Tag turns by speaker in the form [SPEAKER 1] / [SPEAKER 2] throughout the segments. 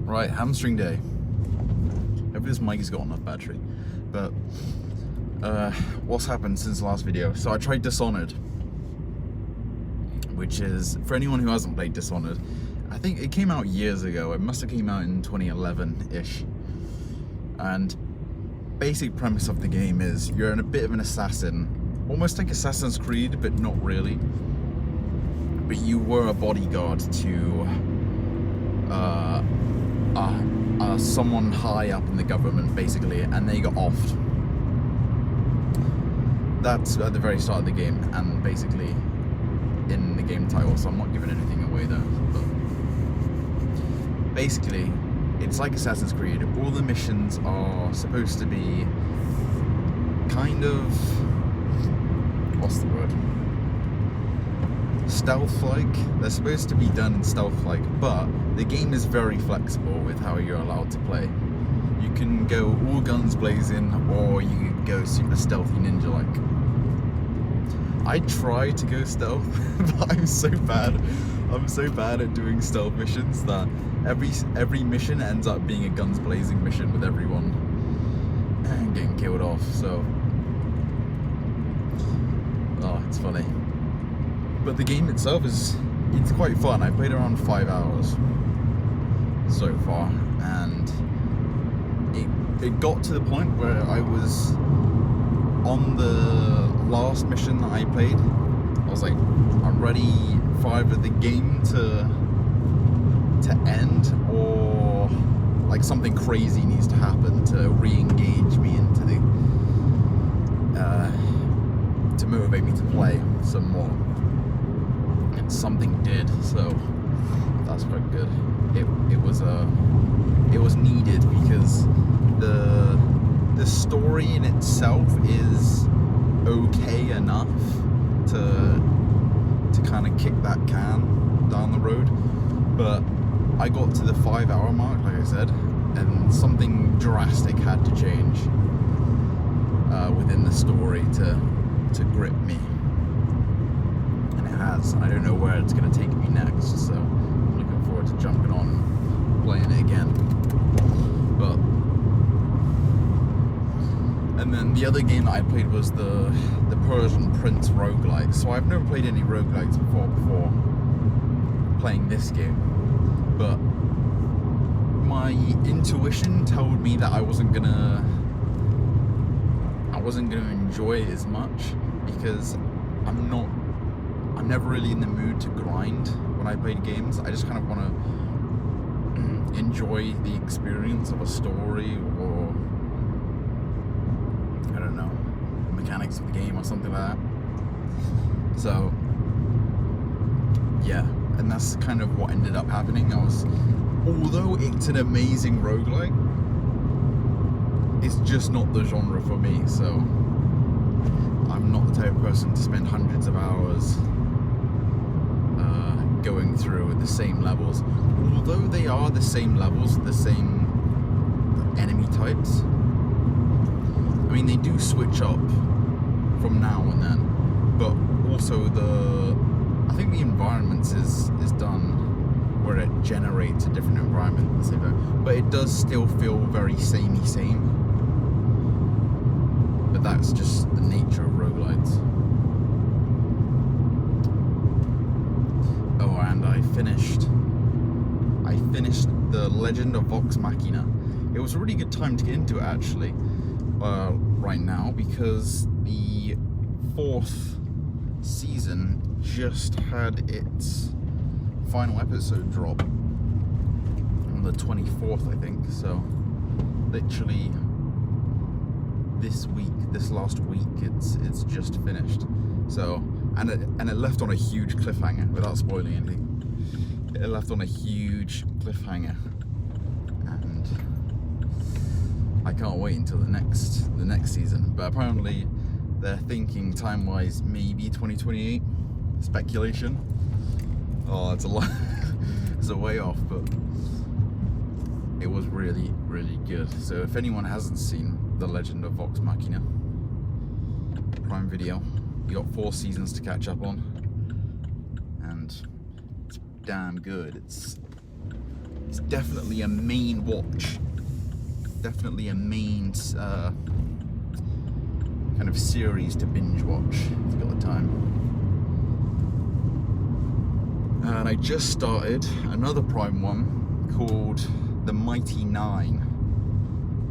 [SPEAKER 1] Right, hamstring day. Hopefully this mic has got enough battery. But what's happened since the last video? So I tried Dishonored, which is, for anyone who hasn't played Dishonored, I think it came out years ago. It must have came out in 2011-ish. And basic premise of the game is you're in a bit of an assassin, almost like Assassin's Creed, but not really. But you were a bodyguard to someone high up in the government, basically, and they got offed. That's at the very start of the game, and basically in the game title, so I'm not giving anything away there. But basically, it's like Assassin's Creed. All the missions are supposed to be kind of, what's the word? Stealth-like. They're supposed to be done in stealth-like, but the game is very flexible with how you're allowed to play. You can go all guns blazing, or you can go super stealthy ninja-like. I try to go stealth, but I'm so bad. I'm so bad at doing stealth missions that every mission ends up being a guns blazing mission with everyone and getting killed off. So, oh, it's funny. But the game itself it's quite fun. I played around 5 hours so far, and it got to the point where I was on the last mission that I played. I was like, I'm ready for either the game to end, or like something crazy needs to happen to re-engage me into the to motivate me to play some more. And something did, so that's quite good. It was needed, because the story in itself is okay enough to kind of kick that can down the road, but I got to the 5 hour mark, like I said, and something drastic had to change within the story to grip me, and it has. I don't know where it's going to take me next, so I'm looking forward to jumping on and playing it again. But and then the other game that I played was the Persian Prince roguelike. So I've never played any roguelikes before playing this game, but my intuition told me that I wasn't gonna enjoy it as much, because I'm never really in the mood to grind when I play games. I just kind of want to enjoy the experience of a story, or I don't know, the mechanics of the game or something like that. So yeah, and that's kind of what ended up happening. Although it's an amazing roguelike, it's just not the genre for me. So I'm not the type of person to spend hundreds of hours going through the same levels. Although they are the same levels, the same enemy types, I mean, they do switch up from now and then, but also I think the environments is done where it generates a different environment at the same time, but it does still feel very samey same. But that's just the nature of roguelites. Oh, and I finished The Legend of Vox Machina. It was a really good time to get into it, actually, right now, because the 4th season just had its final episode drop on the 24th, I think. So literally this last week, it's just finished. So and it left on a huge cliffhanger, without spoiling anything. It left on a huge cliffhanger, and I can't wait until the next season. But apparently they're thinking time-wise maybe 2028. Speculation. Oh, it's a lot. It's a way off, but it was really, really good. So if anyone hasn't seen The Legend of Vox Machina, Prime Video, you got 4 seasons to catch up on, and it's damn good. It's definitely a main watch. Definitely a main kind of series to binge watch if you've got the time. And I just started another Prime one called The Mighty Nine,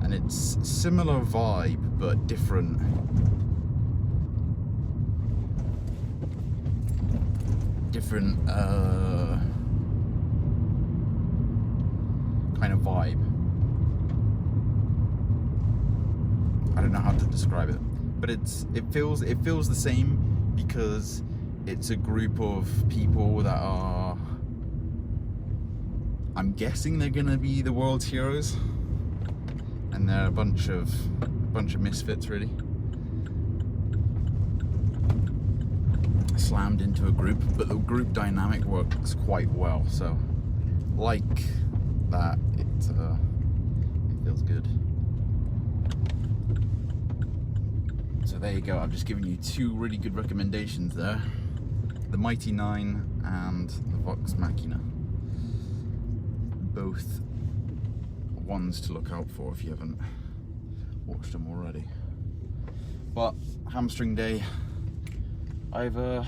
[SPEAKER 1] and it's similar vibe but different. Kind of vibe. I don't know how to describe it, but it feels the same because it's a group of people that are, I'm guessing they're gonna be the world's heroes, and they're a bunch of misfits really, slammed into a group, but the group dynamic works quite well. So, like that, it feels good. So there you go. I've just given you two really good recommendations there: The Mighty Nine and The Vox Machina. Both ones to look out for if you haven't watched them already. But Hamstring Day, I've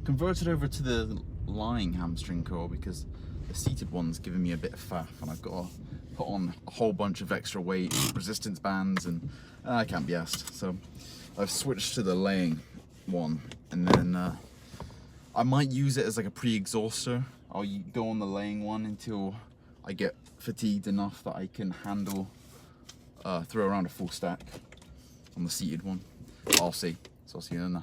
[SPEAKER 1] converted over to the lying hamstring curl because the seated one's giving me a bit of faff, and I've got to put on a whole bunch of extra weight, resistance bands, and I can't be asked. So I've switched to the laying one, and then I might use it as like a pre-exhauster. I'll go on the laying one until I get fatigued enough that I can handle throw around a full stack on the seated one. I'll see. So I'll see you then.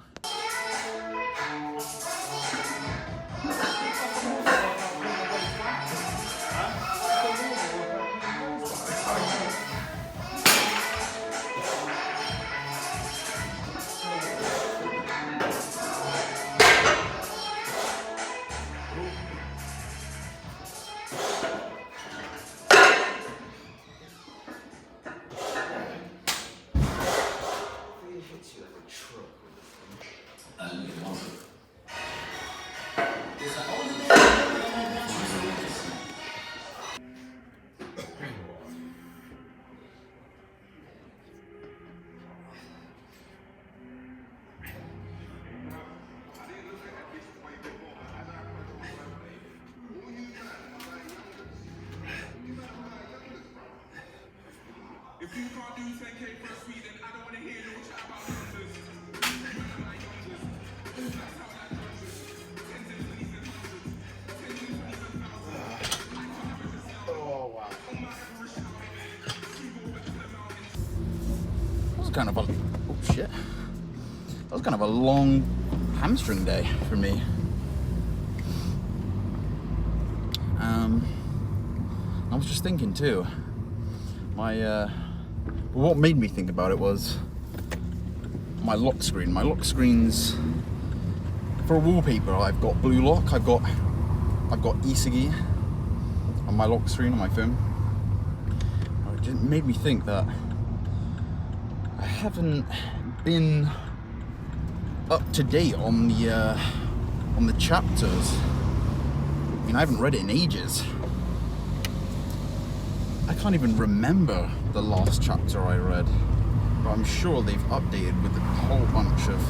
[SPEAKER 2] If you can't do 10K for a Sweden, I don't want to hear no chat about numbers.
[SPEAKER 1] Oh wow. That was kind of a, oh shit. That was kind of a long hamstring day for me. I was just thinking too, what made me think about it was my lock screen. My lock screens, for wallpaper, I've got Blue Lock, I've got Isagi on my lock screen on my phone. It just made me think that I haven't been up to date on the chapters. I mean, I haven't read it in ages. I can't even remember the last chapter I read, but I'm sure they've updated with a whole bunch of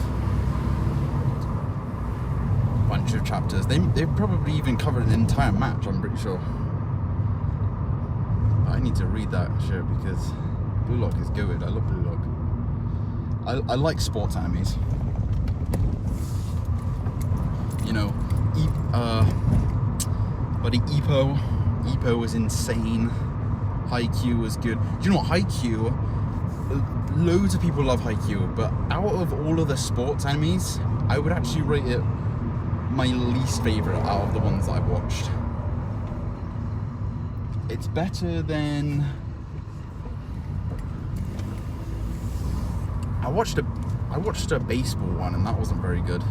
[SPEAKER 1] chapters. They've probably even covered an entire match, I'm pretty sure. But I need to read that shit because Blue Lock is good. I love Blue Lock. I like sports animes. You know, buddy, Ippo was insane. Haikyuu was good. Do you know what, Haikyuu? Loads of people love Haikyuu, but out of all of the sports animes, I would actually rate it my least favorite out of the ones that I've watched. It's better than... I watched a baseball one, and that wasn't very good.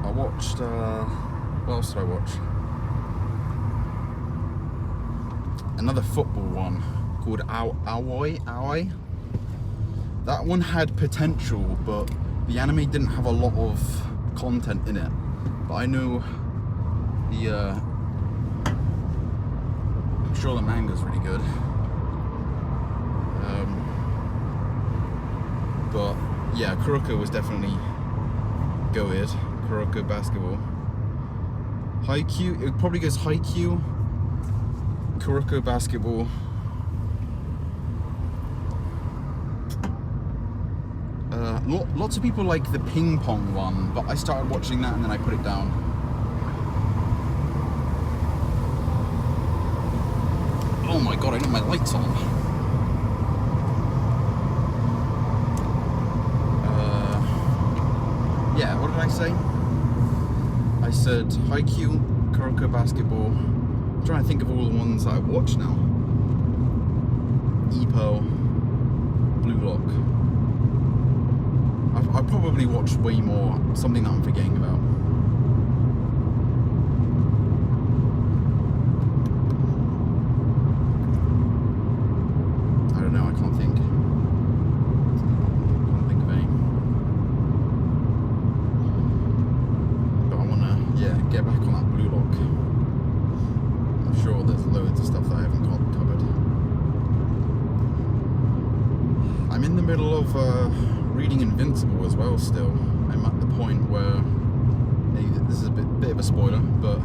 [SPEAKER 1] I watched what else did I watch? Another football one called Aoi. That one had potential, but the anime didn't have a lot of content in it. But I know sure the manga's really good. But yeah, Kuroko was definitely goated. Kuroko basketball. Haikyuu, it probably goes Haikyuu, Kuroko basketball. Lots of people like the ping pong one, but I started watching that and then I put it down. Oh my god, I know my lights on. Yeah, what did I say? I said Haikyuu, Kuroko basketball. I'm trying to think of all the ones I watch now. Ippo, Blue Lock. I've probably watched way more. Something that I'm forgetting about. I don't know. I can't think. Can't think of any. But I wanna, get back on that Blue Lock. I'm sure there's loads of stuff that I haven't got covered. I'm in the middle of reading Invincible as well still. I'm at the point where, this is a bit of a spoiler, but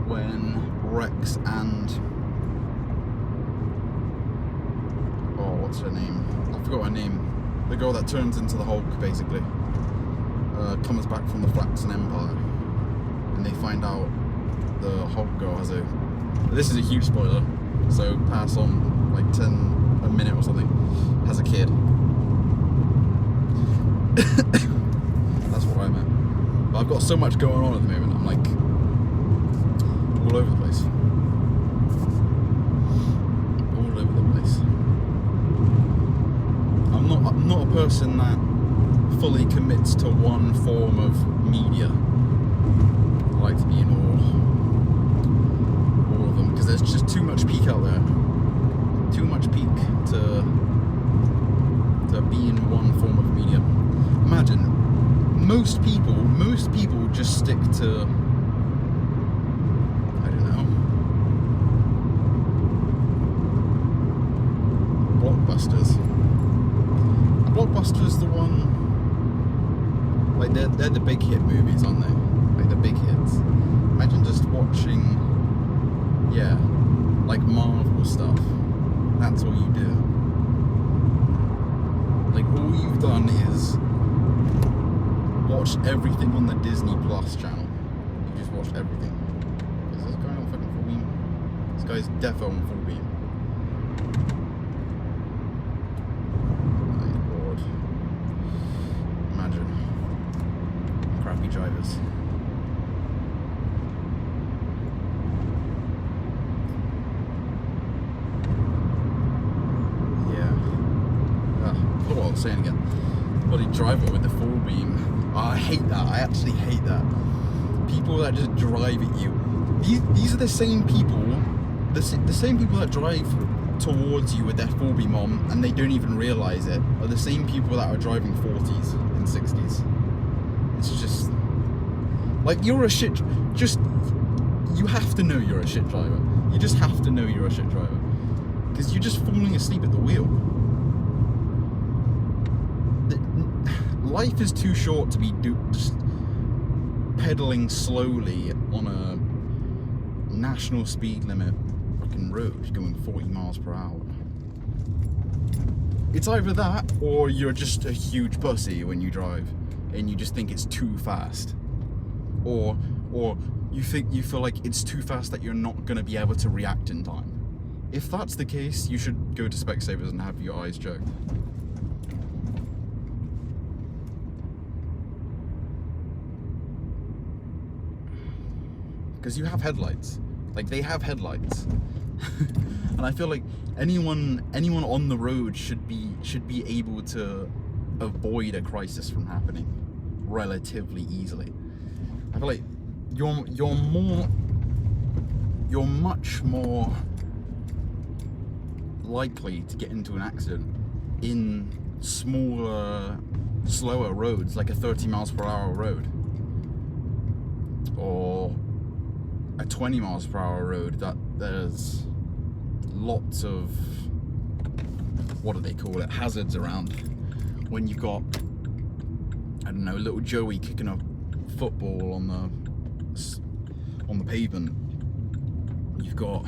[SPEAKER 1] when Rex and, what's her name? I forgot her name. The girl that turns into the Hulk, basically, comes back from the Flaxen Empire, and they find out the Hulk girl has a, this is a huge spoiler, so pass on like a minute or something, has a kid. That's what I meant. But I've got so much going on at the moment, I'm like all over the place. All over the place. I'm not a person that fully commits to one form of media. I like to be in all of them, because there's just too much peak out there. Too much peak to be in one form of media. Imagine, most people just stick to, I don't know, blockbusters. Blockbuster's the one, like they're the big hit movies, aren't they? Like the big hits. Imagine just watching, like Marvel stuff. That's all you do. Like all you've done is watched everything on the Disney Plus channel. You just watched everything. Is this guy on fucking full beam? This guy's defo on full beam. My lord. Imagine. Crappy drivers. What I was saying again. Bloody driver with the full beam. Oh, I hate that. I actually hate that. People that just drive at you. These are the same people, the same people that drive towards you with their full beam on and they don't even realise it, are the same people that are driving 40s and 60s. It's just like, you're a shit. You have to know you're a shit driver. You just have to know you're a shit driver, because you're just falling asleep at the wheel. Life is too short to be just pedaling slowly on a national speed limit fucking road going 40 miles per hour. It's either that, or you're just a huge pussy when you drive and you just think it's too fast, or you feel like it's too fast that you're not going to be able to react in time. If that's the case, you should go to Specsavers and have your eyes checked. Because you have headlights. Like, they have headlights. And I feel like anyone on the road should be able to avoid a crisis from happening relatively easily. I feel like you're much more likely to get into an accident in smaller, slower roads, like a 30 miles per hour road, or a 20 miles per hour road that there's lots of, what do they call it, hazards around. When you've got, I don't know, little Joey kicking a football on the pavement, you've got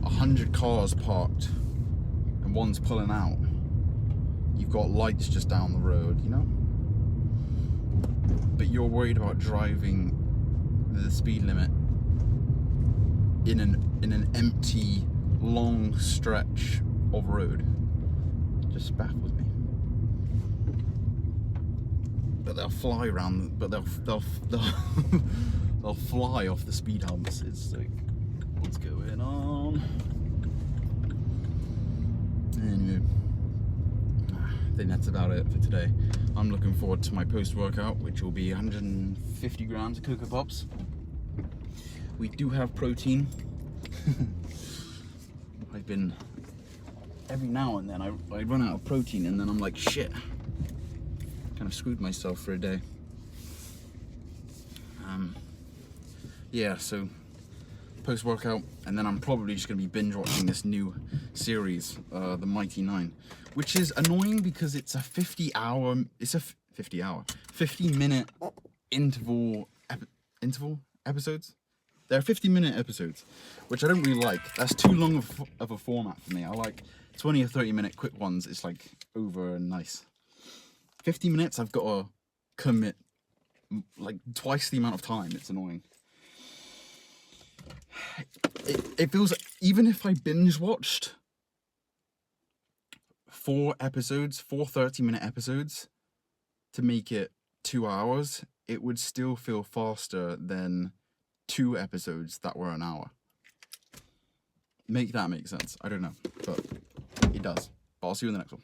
[SPEAKER 1] 100 cars parked and one's pulling out, you've got lights just down the road, you know, but you're worried about driving the speed limit in an empty long stretch of road. It just baffles me. But they'll fly around, but they'll they'll fly off the speed humps. It's like, what's going on? Anyway, I think that's about it for today. I'm looking forward to my post-workout, which will be 150 grams of Cocoa Pops. We do have protein. I've been, every now and then I run out of protein, and then I'm like, shit, kind of screwed myself for a day. Yeah, so post-workout, and then I'm probably just going to be binge watching this new series, The Mighty Nine, which is annoying because it's a 50-minute interval episodes. They're 50-minute episodes, which I don't really like. That's too long of a format for me. I like 20 or 30-minute quick ones. It's like over and nice. 50 minutes, I've got to commit like twice the amount of time. It's annoying. It feels, even if I binge watched 4 30-minute episodes to make it 2 hours, it would still feel faster than 2 episodes that were an hour. Make that make sense? I don't know, but it does. But I'll see you in the next one.